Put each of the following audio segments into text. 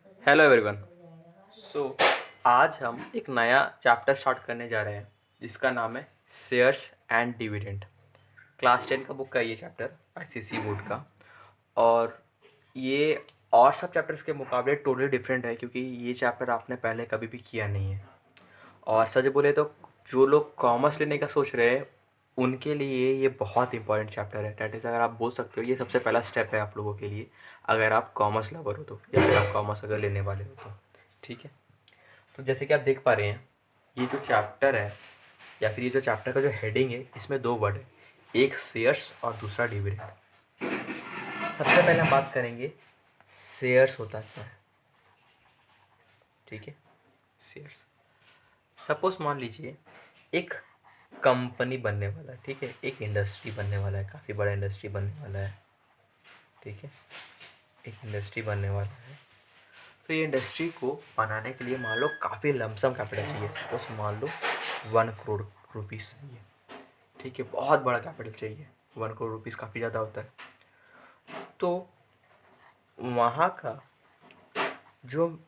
Hello everyone. सो आज हम एक नया चैप्टर स्टार्ट करने जा रहे हैं जिसका नाम है शेयर्स एंड डिविडेंड। क्लास 10 का बुक का ये चैप्टर आईसीएसई बोर्ड का। और ये और सब चैप्टर्स के मुकाबले टोटली डिफरेंट है क्योंकि ये चैप्टर आपने पहले कभी भी किया नहीं है। और सच बोले तो जो लोग कॉमर्स लेने का सोच रहे हैं उनके लिए ये बहुत इंपॉर्टेंट चैप्टर है। डैट इज़, अगर आप बोल सकते हो ये सबसे पहला स्टेप है आप लोगों के लिए, अगर आप कॉमर्स लवर हो तो, या फिर आप कॉमर्स अगर लेने वाले हो तो। ठीक है, तो जैसे कि आप देख पा रहे हैं ये जो चैप्टर है या फिर ये जो चैप्टर का जो हेडिंग है इसमें दो वर्ड है, एक शेयर्स और दूसरा डिविडेंड। सबसे पहले हम बात करेंगे शेयर्स होता क्या है। ठीक है, शेयर्स सपोज मान लीजिए एक कंपनी बनने वाला है। ठीक है, एक इंडस्ट्री बनने वाला है, काफ़ी बड़ा इंडस्ट्री बनने वाला है। ठीक है, एक इंडस्ट्री बनने वाला है। तो ये इंडस्ट्री को बनाने के लिए मान लो काफ़ी लमसम कैपिटल चाहिए। सपोज मान लो 1 करोड़ रुपीज़ चाहिए। ठीक है, बहुत बड़ा कैपिटल चाहिए। 1 करोड़ रुपीज़ काफ़ी ज़्यादा होता है। तो वहाँ का जो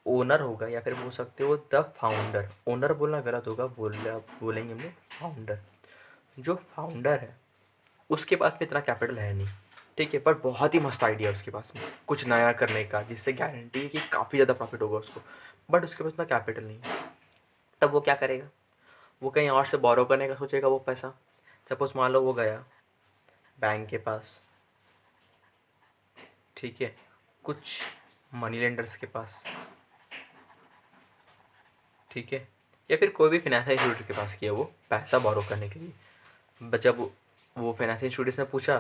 ओनर होगा, या फिर बोल सकते हो द फाउंडर, ओनर बोलना गलत होगा, बोलेंगे हम लोग फाउंडर। जो फाउंडर है उसके पास में इतना कैपिटल है नहीं। ठीक है, पर बहुत ही मस्त आइडिया है उसके पास में कुछ नया करने का जिससे गारंटी है कि काफ़ी ज़्यादा प्रॉफिट होगा उसको, बट उसके पास इतना कैपिटल नहीं है। तब वो क्या करेगा? वो कहीं और से बोरो करने का सोचेगा वो पैसा। सपोज मान लो वो गया बैंक के पास, ठीक है, कुछ मनी लेंडर्स के पास, ठीक है, या फिर कोई भी फाइनेंशियल इंस्टीट्यूट के पास किया वो पैसा बोरो करने के लिए। जब वो फाइनेंशियल इंस्टीट्यूशन ने पूछा,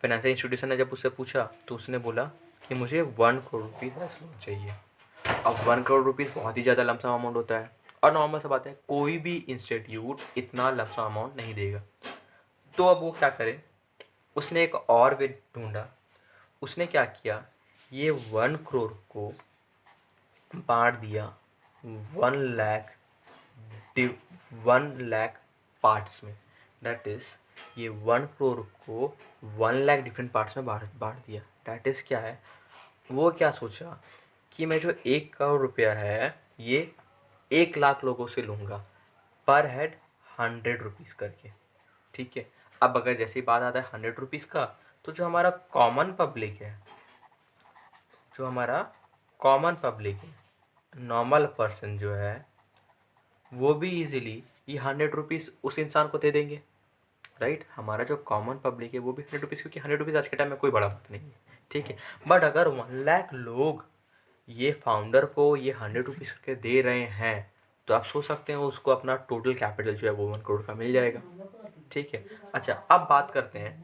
फाइनेंशियल इंस्टीट्यूशन ने जब उससे पूछा तो उसने बोला कि मुझे 1 करोड़ रुपीज़ एज लोन चाहिए। अब 1 करोड़ रुपीज़ बहुत ही ज़्यादा लमसम अमाउंट होता है, और नॉर्मल सा बात है कोई भी इंस्टीट्यूट इतना लमसम अमाउंट नहीं देगा। तो अब वो क्या करे, उसने एक और वे ढूंढा। उसने क्या किया, ये 1 करोड़ को बांट दिया 1 लाख 1 लाख पार्ट्स में। डैट इज़, ये 1 करोड़ को 1 लाख डिफरेंट पार्ट्स में बांट बांट दिया। डैट इज़ क्या है, वो क्या सोचा कि मैं जो 1 करोड़ रुपया है ये 1 लाख लोगों से लूँगा, पर हेड 100 रुपीज़ करके। ठीक है, अब अगर जैसी बात आता है 100 रुपीज़ का, तो जो हमारा कॉमन पब्लिक है, जो हमारा कॉमन पब्लिक है, नॉर्मल पर्सन जो है, वो भी इजीली ये 100 रुपीज़ उस इंसान को दे देंगे। राइट, हमारा जो कॉमन पब्लिक है वो भी 100 रुपीज़, क्योंकि 100 रुपीज़ आज के टाइम में कोई बड़ा बात नहीं है। ठीक है, बट अगर 1 लाख लोग ये फाउंडर को ये 100 रुपीज़ करके दे रहे हैं, तो आप सोच सकते हैं उसको अपना टोटल कैपिटल जो है वो 1 करोड़ का मिल जाएगा। ठीक है, अच्छा अब बात करते हैं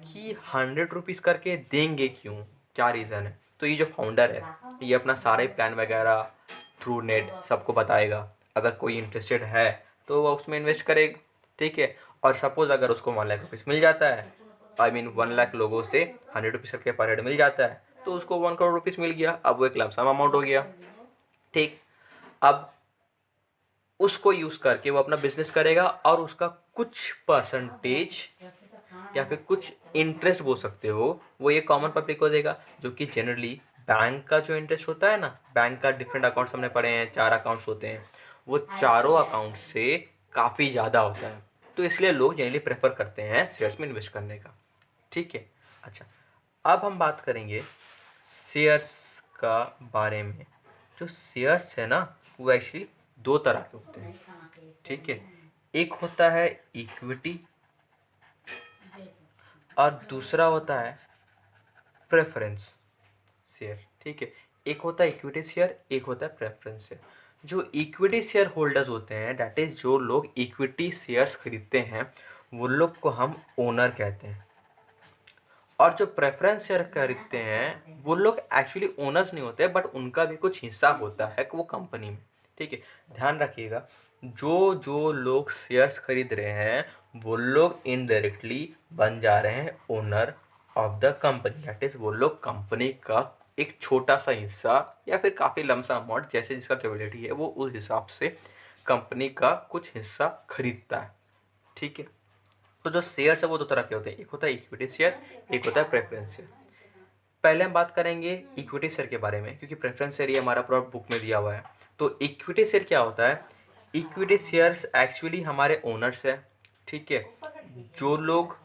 कि 100 रुपीज़ करके देंगे क्यों, क्या रीज़न है। तो ये जो फाउंडर है ये अपना सारे प्लान वगैरह थ्रू नेट सबको बताएगा। अगर कोई इंटरेस्टेड है तो वो उसमें इन्वेस्ट करेगा। ठीक है, और सपोज़ अगर उसको 1 लाख रुपीज़ मिल जाता है, आई मीन 1 लाख लोगों से 100 रुपीज़ करके पर हेड मिल जाता है, तो उसको 1 करोड़ रुपीज़ मिल गया। अब वो एक लमसम अमाउंट हो गया। ठीक, अब उसको यूज़ करके वो अपना बिजनेस करेगा और उसका कुछ परसेंटेज या फिर कुछ इंटरेस्ट बोल सकते हो वो ये कॉमन पब्लिक को देगा, जो कि जनरली बैंक का जो इंटरेस्ट होता है ना, बैंक का डिफरेंट अकाउंट्स हमने पढ़े हैं, 4 अकाउंट्स होते हैं, वो चारों अकाउंट से काफ़ी ज़्यादा होता है। तो इसलिए लोग जनरली प्रेफर करते हैं शेयर्स में इन्वेस्ट करने का। ठीक है, अच्छा अब हम बात करेंगे शेयर्स का बारे में। जो शेयर्स है ना वो एक्चुअली दो तरह के होते हैं। ठीक है, एक होता है इक्विटी और दूसरा होता है प्रेफरेंस शेयर। ठीक है, एक होता है इक्विटी शेयर, एक होता है प्रेफरेंस शेयर। जो इक्विटी शेयर होल्डर्स होते हैं, डैट इज जो लोग इक्विटी शेयर्स खरीदते हैं, वो लोग को हम ओनर कहते हैं। और जो प्रेफरेंस शेयर खरीदते हैं वो लोग एक्चुअली ओनर्स नहीं होते, बट उनका भी कुछ हिस्सा होता है वो कंपनी में। ठीक है, ध्यान रखिएगा, जो जो लोग शेयर्स खरीद रहे हैं वो लोग इनडायरेक्टली बन जा रहे हैं owner of the company. That is वो लोग कंपनी का एक छोटा सा हिस्सा या फिर काफ़ी लमसम अमाउंट, जैसे जिसका कैपेबिलिटी है वो उस हिसाब से कंपनी का कुछ हिस्सा खरीदता है। ठीक है, तो जो शेयर्स है वो दो तरह के होते हैं, एक होता है इक्विटी शेयर, एक होता है प्रेफरेंस शेयर। पहले हम बात करेंगे इक्विटी शेयर के बारे में, क्योंकि प्रेफरेंस शेयर ये हमारा पूरा बुक में दिया हुआ है। तो इक्विटी शेयर क्या होता है? इक्विटी शेयर्स एक्चुअली हमारे ओनर्स है, ठीक है, जो लोग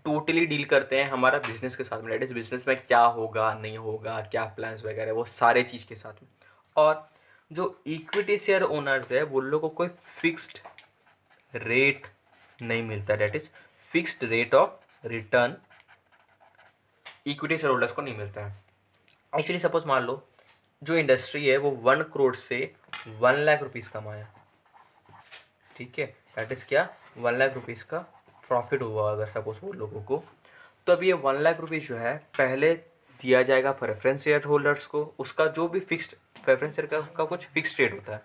टोटली डील करते हैं हमारा बिजनेस के साथ में, दैट इज बिजनेस में क्या होगा नहीं होगा, क्या प्लान्स वगैरह, वो सारे चीज़ के साथ में। और जो इक्विटी शेयर ओनर्स है वो लोगों को कोई फिक्स्ड रेट नहीं मिलता, that is fixed rate of return equity share holders को नहीं मिलता है। एक्चुअली सपोज मान लो जो इंडस्ट्री है वो 1 करोड़ से 1 लाख रुपीज़ कमाया, ठीक है, दैट इज़ क्या, 1 लाख रुपीज़ का प्रॉफिट हुआ अगर सपोज वो लोगों को, तो अब ये 1 लाख रुपीज़ जो है पहले दिया जाएगा प्रेफरेंस शेयर होल्डर्स को, उसका जो भी फिक्स्ड प्रेफरेंस शेयर का कुछ फिक्स्ड रेट होता है,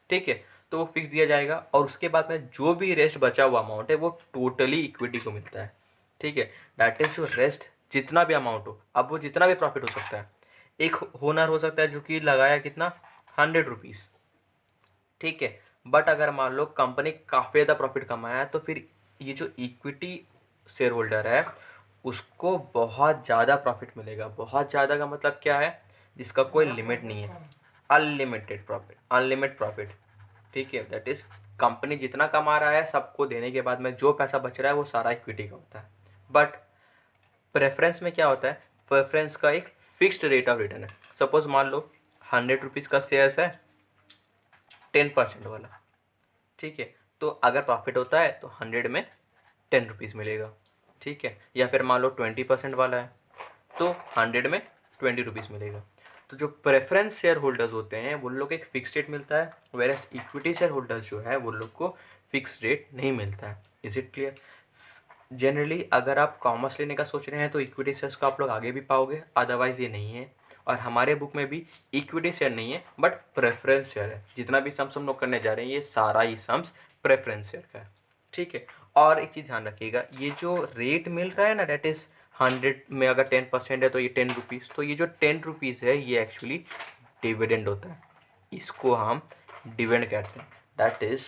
ठीक है, तो वो फिक्स दिया जाएगा, और उसके बाद में जो भी रेस्ट बचा हुआ अमाउंट है वो टोटली इक्विटी को मिलता है, ठीक है, दैट इज जो रेस्ट जितना भी अमाउंट हो, अब वो जितना भी प्रॉफिट हो सकता है, एक होनर हो सकता है जो कि लगाया कितना 100 रुपीज़, ठीक है, बट अगर मान लो कंपनी काफ़ी ज़्यादा प्रॉफिट कमाया है तो फिर ये जो इक्विटी शेयर होल्डर है उसको बहुत ज़्यादा प्रॉफिट मिलेगा। बहुत ज़्यादा का मतलब क्या है? जिसका कोई लिमिट नहीं है, अनलिमिटेड प्रॉफिट, अनलिमिटेड प्रॉफिट, ठीक है, दैट इज कंपनी जितना कमा रहा है सबको देने के बाद में जो पैसा बच रहा है वो सारा इक्विटी का होता है। बट प्रेफरेंस में क्या होता है? प्रेफरेंस का एक फिक्स्ड रेट ऑफ रिटर्न है। सपोज मान लो 100 रुपीज़ का शेयर्स है, 10% वाला, ठीक है, तो अगर प्रॉफिट होता है तो 100 में 10 रुपीज़ मिलेगा, ठीक है, या फिर मान लो 20% वाला है तो 100 में 20 रुपीज़ मिलेगा। तो जो प्रेफरेंस शेयर होल्डर्स होते हैं वो लोग एक फिक्स रेट मिलता है, वेरएस इक्विटी शेयर होल्डर्स जो है वो लोग को फिक्स रेट नहीं मिलता है। Is it clear? जनरली अगर आप कॉमर्स लेने का सोच रहे हैं तो इक्विटी शेयर्स को आप लोग आगे भी पाओगे, अदरवाइज ये नहीं है। और हमारे बुक में भी इक्विटी शेयर नहीं है बट प्रेफरेंस शेयर है। जितना भी सम्स हम लोग करने जा रहे हैं ये सारा ही सम्स प्रेफरेंस शेयर का है, ठीक है। और एक चीज़ ध्यान रखिएगा, ये जो रेट मिल रहा है ना, डेट इज़ 100 में अगर 10% है तो ये 10 रुपीज़, तो ये जो 10 रुपीज़ है ये एक्चुअली डिविडेंड होता है, इसको हम डिविडेंड कहते हैं। दैट इज़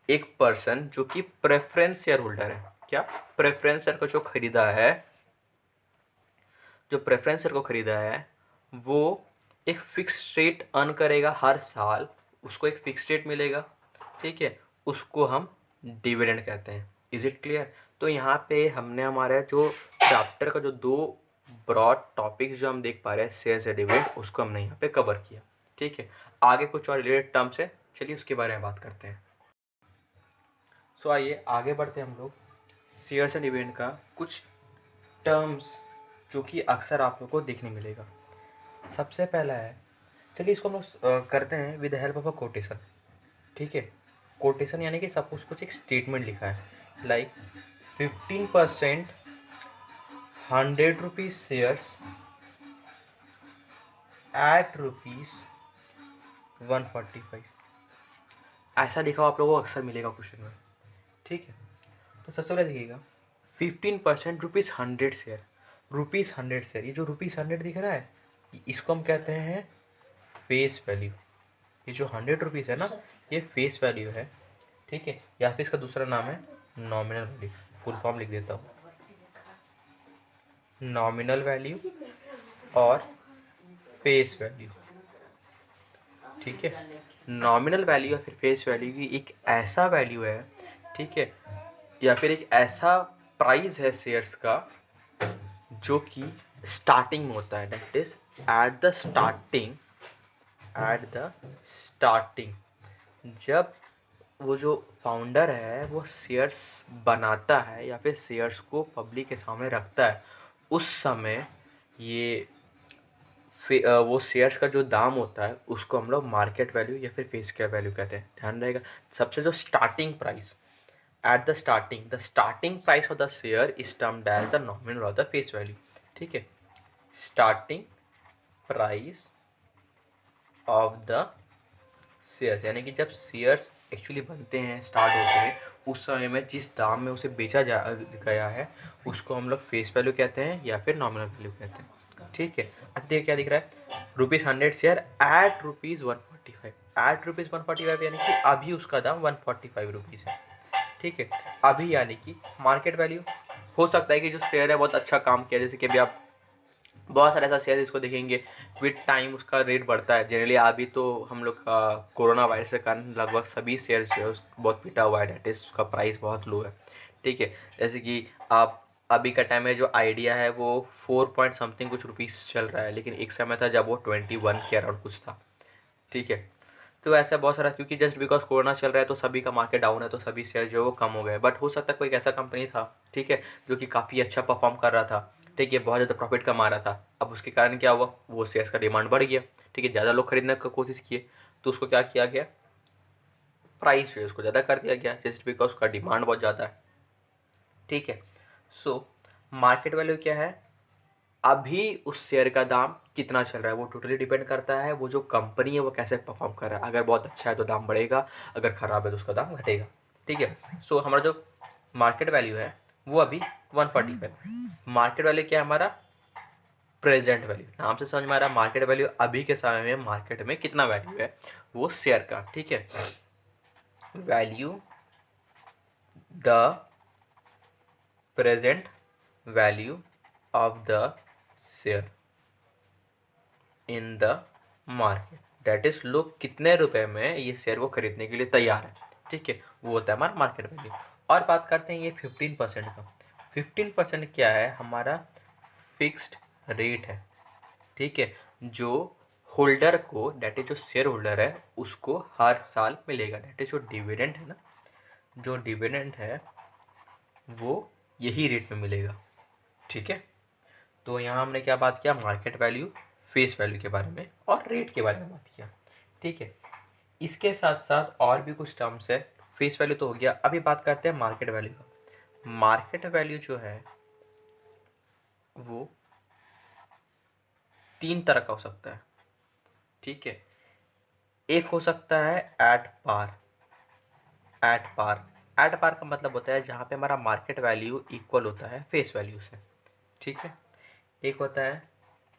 एक पर्सन जो कि प्रेफरेंस शेयर होल्डर है, क्या, प्रेफरेंस शेयर को जो खरीदा है, जो प्रेफरेंस शेयर को खरीदा है वो एक फिक्स रेट अर्न करेगा हर साल, उसको एक फिक्स रेट मिलेगा, ठीक है, उसको हम डिविडेंड कहते हैं। Is it clear? तो यहाँ पे हमने हमारे जो चैप्टर का जो 2 ब्रॉड टॉपिक्स जो हम देख पा रहे हैं, शेयर से डिविडेंड, उसको हमने यहाँ पे कवर किया, ठीक है। आगे कुछ और रिलेटेड टर्म्स है, चलिए उसके बारे में बात करते हैं। सो आइए आगे बढ़ते हैं हम लोग। शेयर्स एंड डिविडेंड का कुछ टर्म्स जो कि अक्सर आप लोग को देखने मिलेगा। सबसे पहला है, चलिए इसको हम लोग करते हैं with the help of a quotation, ठीक है। कोटेशन यानी कि सपोज कुछ एक स्टेटमेंट लिखा है लाइक 15% 100 रुपीज़ शेयर्स एट ₹145, ऐसा लिखा हुआ आप लोगों को अक्सर मिलेगा क्वेश्चन में, ठीक है। तो सबसे पहले देखिएगा 15% ₹100 शेयर, ₹100 ये जो ₹100 दिख रहा है इसको हम कहते हैं फेस वैल्यू। ये जो 100 रुपीज़ है ना ये फेस वैल्यू है, ठीक है, या फिर इसका दूसरा नाम है नॉमिनल वैल्यू। फुल फॉर्म लिख देता हूँ, नॉमिनल वैल्यू और फेस वैल्यू, ठीक है। नॉमिनल वैल्यू या फिर फेस वैल्यू की एक ऐसा वैल्यू है, ठीक है, या फिर एक ऐसा प्राइस है शेयर्स का जो कि स्टार्टिंग में होता है, that is eight the starting, eight the starting जब वो जो फाउंडर है वो शेयर्स बनाता है या फिर शेयर्स को पब्लिक के सामने रखता है, उस समय ये वो शेयर्स का जो दाम होता है उसको हम लोग मार्केट वैल्यू या फिर फेस वैल्यू कहते हैं। ध्यान रहेगा, सबसे जो starting price at the starting price of the share is termed as the nominal of the face value, ठीक है। Starting price of the shares यानी कि जब शेयर्स एक्चुअली बनते हैं, स्टार्ट होते हैं, उस समय में जिस दाम में उसे बेचा गया है उसको हम लोग फेस वैल्यू कहते हैं या फिर नॉमिनल वैल्यू कहते हैं, ठीक है। अब देखिए क्या दिख रहा है, ₹100 शेयर एट ₹145, एट ₹145 यानी कि अभी उसका दाम 145 रुपीज़ है, ठीक है। अभी यानी कि मार्केट वैल्यू, हो सकता है कि जो शेयर है बहुत अच्छा काम किया, जैसे कि अभी आप बहुत सारे ऐसा शेयर इसको देखेंगे विद टाइम उसका रेट बढ़ता है। जनरली अभी तो हम लोग का कोरोना वायरस के कारण लगभग सभी शेयर जो है बहुत पिटा हुआ है, डेट इज उसका प्राइस बहुत लो है। ठीक है, जैसे कि आप अभी का टाइम में जो आइडिया है वो 4 पॉइंट समथिंग कुछ रुपीस चल रहा है, लेकिन एक समय था जब वो 21 के अराउंड कुछ था। ठीक है, तो ऐसा बहुत सारा, क्योंकि जस्ट बिकॉज कोरोना चल रहा है तो सभी का मार्केट डाउन है तो सभी शेयर जो है वो कम हो गए। बट हो सकता है कोई एक ऐसा कंपनी था, ठीक है, जो कि काफ़ी अच्छा परफॉर्म कर रहा था, ठीक है, बहुत ज़्यादा प्रॉफिट कमा रहा था। अब उसके कारण क्या हुआ, वो शेयर्स का डिमांड बढ़ गया, ठीक है, ज़्यादा लोग खरीदने की कोशिश किए, तो उसको क्या किया गया, प्राइस जो है उसको ज़्यादा कर दिया गया जस्ट बिकॉज उसका डिमांड बहुत ज़्यादा है। ठीक है, सो मार्केट वैल्यू क्या है, अभी उस शेयर का दाम कितना चल रहा है वो टोटली डिपेंड करता है वो जो कंपनी है वो कैसे परफॉर्म कर रहा है। अगर बहुत अच्छा है तो दाम बढ़ेगा, अगर ख़राब है तो उसका दाम घटेगा। ठीक है, सो हमारा जो मार्केट वैल्यू है वो अभी 145। मार्केट वैल्यू क्या है हमारा, प्रेजेंट वैल्यू, नाम से समझ में आ रहा है मार्केट वैल्यू अभी के समय में मार्केट में कितना वैल्यू है वो शेयर का। ठीक है, value the present value of the share in the market, that is लोग कितने रुपए में ये शेयर को खरीदने के लिए तैयार है। ठीक है, वो होता है हमारा मार्केट वैल्यू। और बात करते हैं ये 15% का। 15% क्या है, हमारा फिक्स्ड रेट है। ठीक है, जो होल्डर को, डेट इज जो शेयर होल्डर है उसको हर साल मिलेगा, डेट इज जो डिविडेंड है ना, जो डिविडेंड है वो यही रेट में मिलेगा। ठीक है, तो यहाँ हमने क्या बात किया, मार्केट वैल्यू, फेस वैल्यू के बारे में और रेट के बारे में बात किया। ठीक है, इसके साथ साथ और भी कुछ टर्म्स है। फेस वैल्यू तो हो गया, अभी बात करते हैं मार्केट वैल्यू का। मार्केट वैल्यू जो है वो 3 तरह का हो सकता है। ठीक है, एक हो सकता है at par. At par, at par का मतलब होता है जहाँ पे हमारा मार्केट वैल्यू इक्वल होता है फेस वैल्यू से। ठीक है, एक होता है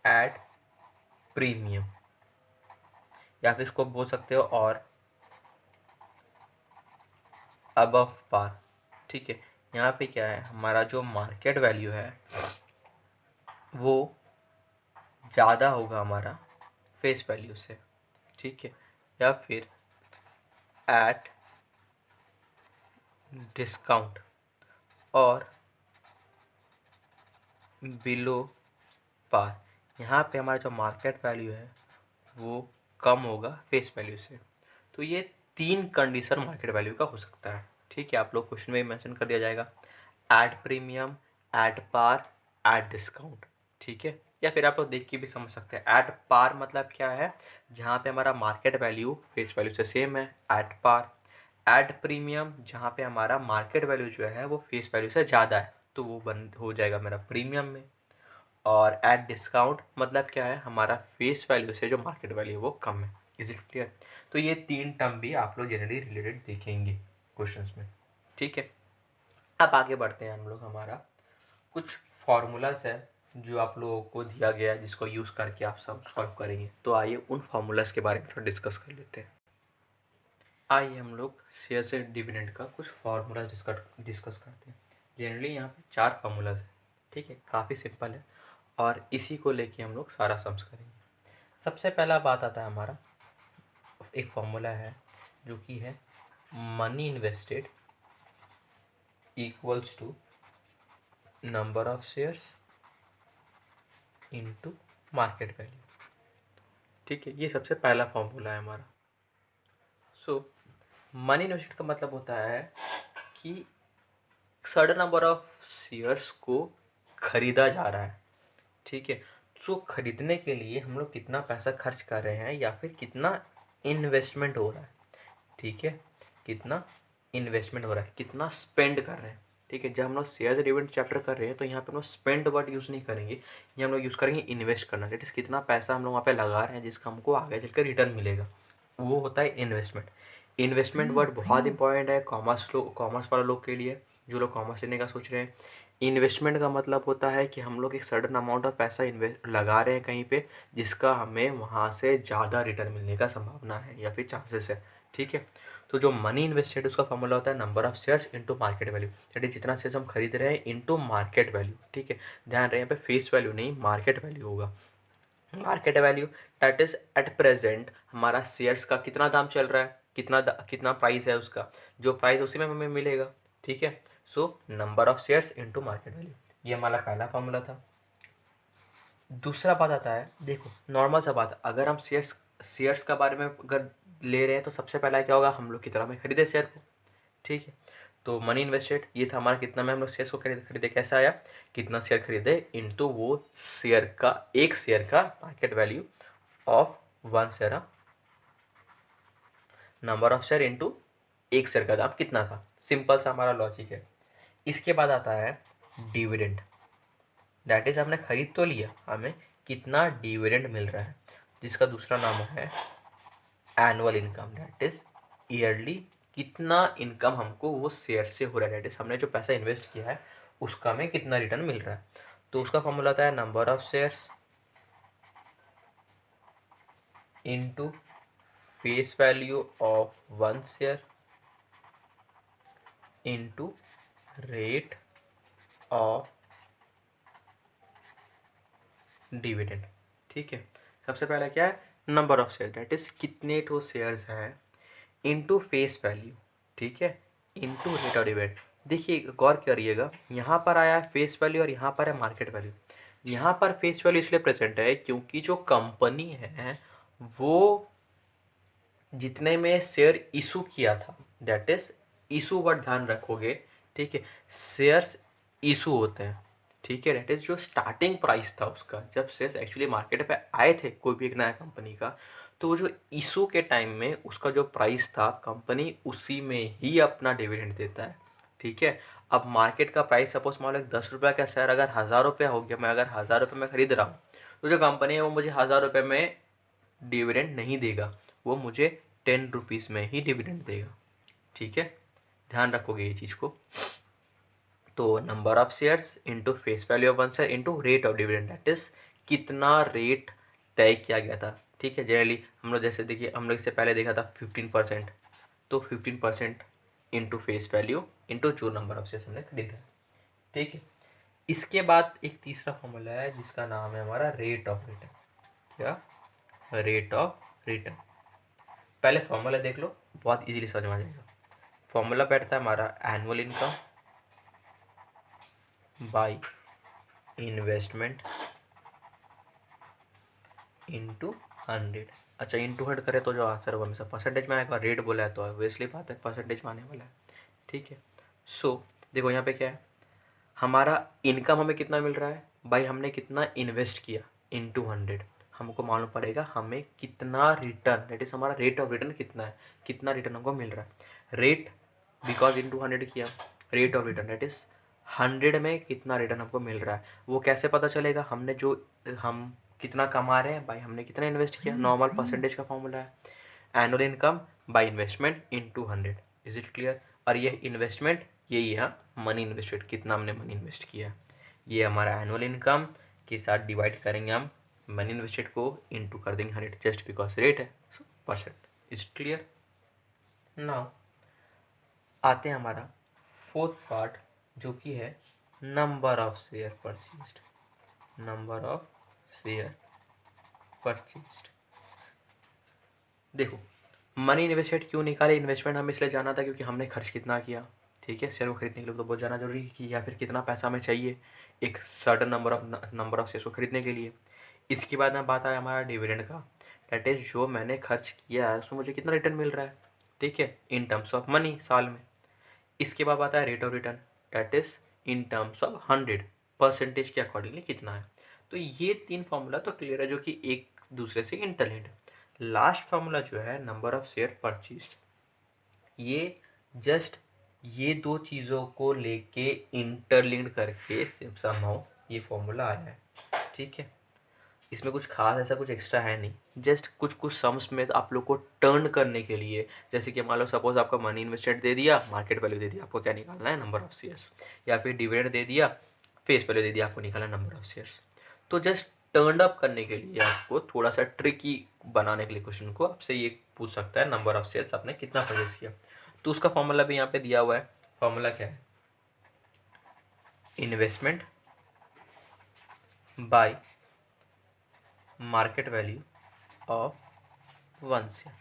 एट प्रीमियम, या फिर इसको बोल सकते हो और अबव पार। ठीक है, यहाँ पे क्या है, हमारा जो मार्केट वैल्यू है वो ज़्यादा होगा हमारा फेस वैल्यू से। ठीक है, या फिर एट डिस्काउंट और बिलो पार। यहाँ पे हमारा जो मार्केट वैल्यू है वो कम होगा फेस वैल्यू से। तो ये 3 कंडीशन मार्केट वैल्यू का हो सकता है। ठीक है, आप लोग क्वेश्चन में मेंशन कर दिया जाएगा, at premium, at par, at discount. ठीक है, या फिर आप लोग देख के भी समझ सकते हैं। एट पार मतलब क्या है, जहाँ पे हमारा मार्केट वैल्यू फेस वैल्यू से सेम है, एट पार। एट प्रीमियम, जहाँ पे हमारा मार्केट वैल्यू जो है वो फेस वैल्यू से ज़्यादा है, तो वो बन हो जाएगा मेरा प्रीमियम में। और एट डिस्काउंट मतलब क्या है, हमारा फेस वैल्यू से जो मार्केट वैल्यू है वो कम है। Is it clear? तो ये 3 टर्म भी आप लोग जनरली रिलेटेड देखेंगे क्वेश्चंस में। ठीक है, अब आगे बढ़ते हैं हम लोग। हमारा कुछ फार्मूलाज है जो आप लोगों को दिया गया है जिसको यूज़ करके आप सब सॉल्व करेंगे। तो आइए उन फार्मूलाज के बारे में थोड़ा डिस्कस कर लेते हैं। आइए हम लोग शेयर से डिविडेंड का कुछ फार्मूला डिस्कस करते हैं। जनरली यहाँ पे 4 फार्मूलाज है। ठीक है, काफ़ी सिंपल है और इसी को लेके हम लोग सारा सम्स करेंगे। सबसे पहला बात आता है हमारा, एक फार्मूला है जो कि है money invested equals to number of shares into market value. ठीक है, ये सबसे पहला फार्मूला है हमारा। सो मनी इन्वेस्टेड का मतलब होता है कि सर्टेन नंबर ऑफ शेयर्स को खरीदा जा रहा है। ठीक है, सो खरीदने के लिए हम लोग कितना पैसा खर्च कर रहे हैं या फिर कितना इन्वेस्टमेंट हो रहा है। ठीक है, कितना इन्वेस्टमेंट हो रहा है, कितना स्पेंड कर रहे हैं। ठीक है, जब हम लोग शेयर डिविडेंड चैप्टर कर रहे हैं तो यहाँ पे हम लोग स्पेंड वर्ड यूज़ नहीं करेंगे, ये हम लोग यूज़ करेंगे इन्वेस्ट करना। दैट इज़ कितना पैसा हम लोग वहाँ पे लगा रहे हैं जिसका हमको आगे चलकर रिटर्न मिलेगा, वो होता है इन्वेस्टमेंट। इन्वेस्टमेंट वर्ड बहुत इंपॉर्टेंट है कॉमर्स वाले लोग के लिए, जो लोग कॉमर्स लेने का सोच रहे हैं। इन्वेस्टमेंट का मतलब होता है कि हम लोग एक सर्टेन अमाउंट ऑफ पैसा इन्वेस्ट लगा रहे हैं कहीं पे, जिसका हमें वहाँ से ज़्यादा रिटर्न मिलने का संभावना है या फिर चांसेस है। ठीक है, तो जो मनी इन्वेस्टेड उसका फॉर्मूला होता है number of shares into market value, that is जितना शेयर्स हम खरीद रहे हैं इंटू मार्केट वैल्यू। ठीक है, ध्यान रहे यहाँ पे फेस वैल्यू नहीं, मार्केट वैल्यू होगा। Market value that is at present हमारा शेयर्स का कितना दाम चल रहा है, कितना प्राइस है उसका, जो प्राइस उसी में हमें मिलेगा। ठीक है, so number of shares into market value, ये हमारा पहला फॉर्मूला था। दूसरा बात आता है, देखो नॉर्मल सा बात, अगर हम शेयर्स का बारे में अगर ले रहे हैं तो सबसे पहला क्या होगा, हम लोग कितना में खरीदे शेयर को। ठीक है, तो मनी इन्वेस्टेड ये था हमारा, कितना में हम लोग शेयर्स को खरीदे कैसे आया, कितना शेयर खरीदे इनटू वो शेयर का, एक शेयर का market value of one share, number of share into एक शेयर का दाम कितना था। सिंपल सा हमारा लॉजिक है। इसके बाद आता है डिविडेंड, दैट इज हमने खरीद तो लिया, हमें कितना डिविडेंड मिल रहा है, जिसका दूसरा नाम है annual income, that is yearly कितना इनकम हमको वो शेयर से हो रहा है, दैट इज हमने जो पैसा इन्वेस्ट किया है उसका हमें कितना रिटर्न मिल रहा है। तो उसका फॉर्मूला आता है number of shares into face value of one share into rate of dividend. ठीक है, सबसे पहला क्या है, number of share, that is कितने ठो शेयर्स हैं इनटू फेस वैल्यू। ठीक है, इनटू रेट ऑफ डिविडेंड। देखिए गौर करिएगा, यहाँ पर आया है फेस वैल्यू और यहाँ पर है मार्केट वैल्यू। यहाँ पर फेस वैल्यू इसलिए प्रेजेंट है क्योंकि जो कंपनी है वो जितने में शेयर इशू किया था, दैट इज इशू वर्ड ध्यान रखोगे। ठीक है, शेयर्स इशू होते हैं। ठीक है, दैट इज जो स्टार्टिंग प्राइस था उसका, जब शेयर्स एक्चुअली मार्केट पे आए थे कोई भी एक नया कंपनी का, तो वो जो इशू के टाइम में उसका जो प्राइस था, कंपनी उसी में ही अपना डिविडेंड देता है। ठीक है, अब मार्केट का प्राइस सपोज मान लो 10 रुपये का शेयर अगर 1000 रुपये हो गया, मैं अगर 1000 रुपये में खरीद रहा हूँ, तो जो कंपनी है वो मुझे 1000 रुपये में डिविडेंड नहीं देगा, वो मुझे 10 रुपीज़ में ही डिविडेंड देगा। ठीक है, ध्यान रखोगे ये चीज़ को। तो number of shares into face value of one share into rate of dividend, that is कितना रेट तय किया गया था। ठीक है, जनरली हम लोग जैसे देखिए, हम लोग इससे पहले देखा था 15%, तो 15% इंटू फेस वैल्यू इंटू जो नंबर ऑफ शेयर्स हमने खरीदा है। ठीक है, इसके बाद एक तीसरा फॉर्मूला है जिसका नाम है हमारा रेट ऑफ रिटर्न। क्या, रेट ऑफ रिटर्न। पहले फॉर्मूला देख लो, बहुत इजीली समझ में आ जाएगा। फॉर्मूला बैठता है हमारा annual income by investment into 100। अच्छा, इंटू 100 करें तो जो आंसर होगा हमेशा परसेंटेज में आएगा, रेट बोला है तो ऑब्वियसली बात है परसेंटेज में आने वाला है। ठीक है, सो देखो यहाँ पे क्या है, हमारा इनकम हमें कितना मिल रहा है, भाई हमने कितना इन्वेस्ट किया इंटू 100, हमको मालूम पड़ेगा हमें कितना रिटर्न, दैट इज हमारा रेट ऑफ रिटर्न कितना है, कितना रिटर्न हमको मिल रहा है। रेट बिकॉज इंटू 100 किया, rate of return that is 100 में कितना रिटर्न हमको मिल रहा है। वो कैसे पता चलेगा, हमने जो हम कितना कमा रहे हैं, भाई हमने कितना इन्वेस्ट किया, नॉर्मल परसेंटेज का फॉर्मूला है annual income by investment into 100। Is it clear. और ये इन्वेस्टमेंट यही है मनी इन्वेस्टेड, कितना हमने मनी इन्वेस्ट किया, ये हमारा एनुअल इनकम के साथ डिवाइड करेंगे हम मनी इन्वेस्टेड को, इंटू कर देंगे 100 जस्ट बिकॉज रेट है percent. Is it clear. Now आते हैं हमारा फोर्थ पार्ट जो कि है number of share purchased. Number of share purchased. देखो मनी इन्वेस्टेड क्यों निकाले, इन्वेस्टमेंट हमें इसलिए जाना था क्योंकि हमने खर्च कितना किया। ठीक है, शेयर को खरीदने के लिए तो बहुत जाना जरूरी है कि या फिर कितना पैसा हमें चाहिए एक सर्टन नंबर ऑफ शेयर्स को खरीदने के लिए। इसके बाद में बात आया हमारा डिविडेंड का, दैट इज जो मैंने खर्च किया है उसमें मुझे कितना रिटर्न मिल रहा है। ठीक है, इन टर्म्स ऑफ मनी साल में। इसके बाद आता है rate of return, that is in terms of 100 percentage के अकॉर्डिंगली कितना है। तो ये तीन फार्मूला तो क्लियर है जो कि एक दूसरे से इंटरलिंक्ड है। लास्ट फार्मूला जो है नंबर ऑफ शेयर परचेज्ड, ये जस्ट ये दो चीज़ों को लेके इंटरलिंक्ड करके समहाउ ये फॉर्मूला आया है। ठीक है, इसमें कुछ खास ऐसा कुछ एक्स्ट्रा है नहीं, जस्ट कुछ कुछ सम्स में आप लोग को टर्न करने के लिए, जैसे कि मान लो सपोज आपका मनी इन्वेस्टेड दे दिया, मार्केट वैल्यू दे दिया, आपको क्या निकालना है, नंबर ऑफ शेयर्स, या फिर डिविडेंड दे दिया, फेस वैल्यू दे दिया, आपको निकालना नंबर ऑफ शेयर्स। तो जस्ट टर्न अप करने के लिए, आपको थोड़ा सा ट्रिकी बनाने के लिए क्वेश्चन को आपसे ये पूछ सकता है नंबर ऑफ शेयर्स आपने कितना परचेज किया। तो उसका फॉर्मूला भी यहाँ पे दिया हुआ है। फॉर्मूला क्या है? Investment by market value of one share.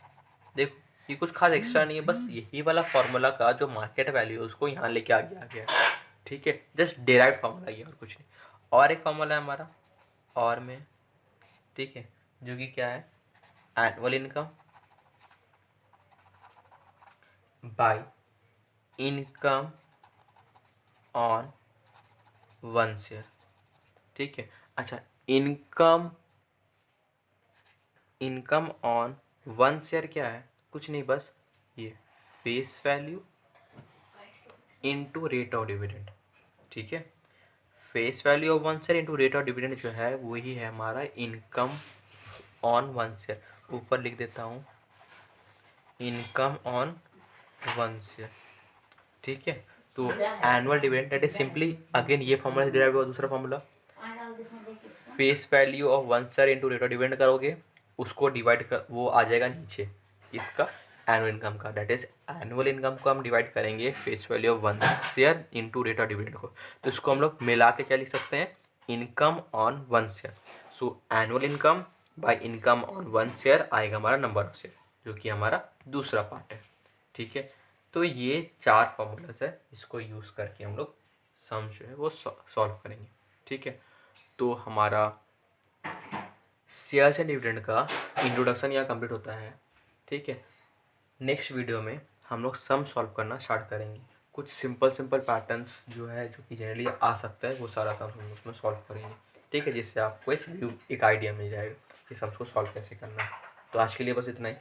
देखो ये कुछ खास एक्स्ट्रा नहीं है, बस यही वाला फॉर्मूला का जो मार्केट वैल्यू है उसको यहाँ लेके आ गया है। ठीक है, जस्ट डेराइव फॉर्मूला ये और कुछ नहीं। और एक फॉर्मूला है हमारा और में, ठीक है, जो कि क्या है? Annual income by income on one share. ठीक है, अच्छा, income income on one share क्या है? कुछ नहीं, बस ये face value into rate of dividend. ठीक है, face value of one share into rate of dividend जो है वही है हमारा इनकम ऑन वन शेयर। ऊपर लिख देता हूँ इनकम ऑन वन शेयर। ठीक है, तो annual dividend that is simply again ये फॉर्मूला से डिराइव हुआ। दूसरा formula face value of one share into rate of dividend करोगे, उसको डिवाइड कर, वो आ जाएगा नीचे इसका एनुअल इनकम का, दैट इज एनुअल इनकम को हम डिवाइड करेंगे face value of one share into rate of dividend को। तो इसको हम लोग मिला के क्या लिख सकते हैं? Income on one share. So annual income by income on one share आएगा हमारा नंबर ऑफ शेयर, जो कि हमारा दूसरा पार्ट है। ठीक है, तो ये 4 फॉर्मूलाज है, इसको यूज़ करके हम लोग सम जो है वो सॉल्व करेंगे। ठीक है, तो हमारा शेयर्स एंड डिविडेंड का इंट्रोडक्शन यहाँ कंप्लीट होता है। ठीक है, नेक्स्ट वीडियो में हम लोग सम सॉल्व करना स्टार्ट करेंगे। कुछ सिंपल पैटर्न्स जो है जो कि जनरली आ सकता है वो सारा सम हम उसमें सॉल्व करेंगे। ठीक है, जिससे आपको एक आइडिया मिल जाएगा कि सम्स को सॉल्व कैसे करना है। तो आज के लिए बस इतना ही।